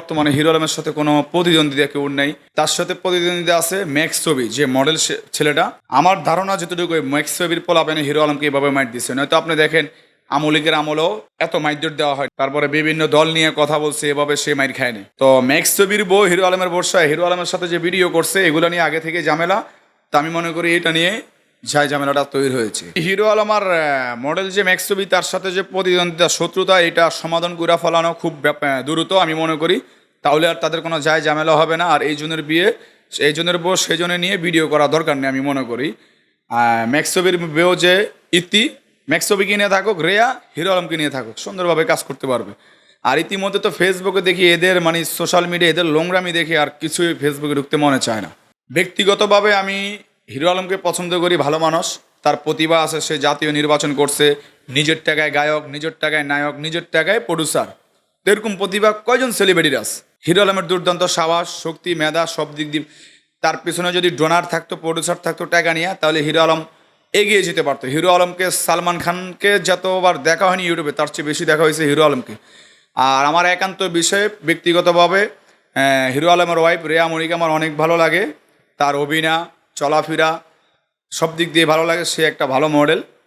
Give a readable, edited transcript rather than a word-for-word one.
বর্তমানে হিরো আলমের সাথে কোনো প্রতিদ্বন্দ্বিতা কেউ নেই। তার সাথে প্রতিদ্বন্দ্বিতা আছে ম্যাক্স ছবি, যে মডেল ছেলেটা। আমার ধারণা যতটুকু ম্যাক্স ছবির পোলাপেনে হিরো আলমকে এভাবে মাইট দিচ্ছে, নয়তো আপনি দেখেন আমলিকের আমলেও এত মাইট দেওয়া হয়, তারপরে বিভিন্ন দল নিয়ে কথা বলছে, এভাবে সে মাইট খায়নি। তো ম্যাক্স ছবির বউ হিরো আলমের বর্ষায় হিরো আলমের সাথে যে ভিডিও করছে, এগুলো নিয়ে আগে থেকে ঝামেলা। তা আমি মনে করি এটা নিয়ে যাই ঝামেলাটা তৈরি হয়েছে। হিরো আলম আর মডেল যে ম্যাক্স ছবি, তার সাথে যে প্রতিদ্বন্দ্বিতা শত্রুতা, এটা সমাধান করে ফেলানো খুব দ্রুত আমি মনে করি, তাহলে আর তাদের কোনো যায় ঝামেলা হবে না। আর এই জনের বিয়ে, এই জনের বউ সেই জন্য নিয়ে ভিডিও করা দরকার নেই আমি মনে করি। ম্যাক্স ছবির বেও যে ইতি, ম্যাক্স ছবিকে নিয়ে থাকুক, রেয়া হিরো আলমকে নিয়ে থাকুক, সুন্দরভাবে কাজ করতে পারবে। আর ইতিমধ্যে তো ফেসবুকে দেখি এদের মানে সোশ্যাল মিডিয়া এদের লোংরামি দেখে আর কিছুই ফেসবুকে ঢুকতে মনে চায় না। ব্যক্তিগতভাবে আমি হিরো আলমকে পছন্দ করি, ভালো মানুষ, তার প্রতিভা আছে, সে জাতীয় নির্বাচন করছে, নিজের টাকায় গায়ক, নিজের টাকায় নায়ক, নিজের টাকায় প্রডিউসার। এরকম প্রতিভা কয়জন সেলিব্রিটির আছে? হিরো আলমের দুর্দান্ত সাহস, শক্তি, মেধা, সব দিক দিয়ে। তার পিছনে যদি ডোনার থাকতো, প্রডিউসার থাকতো টাকা নিয়ে, তাহলে হিরো আলম এগিয়ে যেতে পারতো। হিরো আলমকে, সালমান খানকে যতবার দেখা হয়নি ইউটিউবে, তার চেয়ে বেশি দেখা হয়েছে হিরো আলমকে। আর আমার একান্ত বিষয়ে ব্যক্তিগতভাবে হিরো আলমের ওয়াইফ রেয়া মনিকে আমার অনেক ভালো লাগে। তার অভিনয়, চলাফেরা সব দিক দিয়ে ভালো লাগে, সে একটা ভালো মডেল।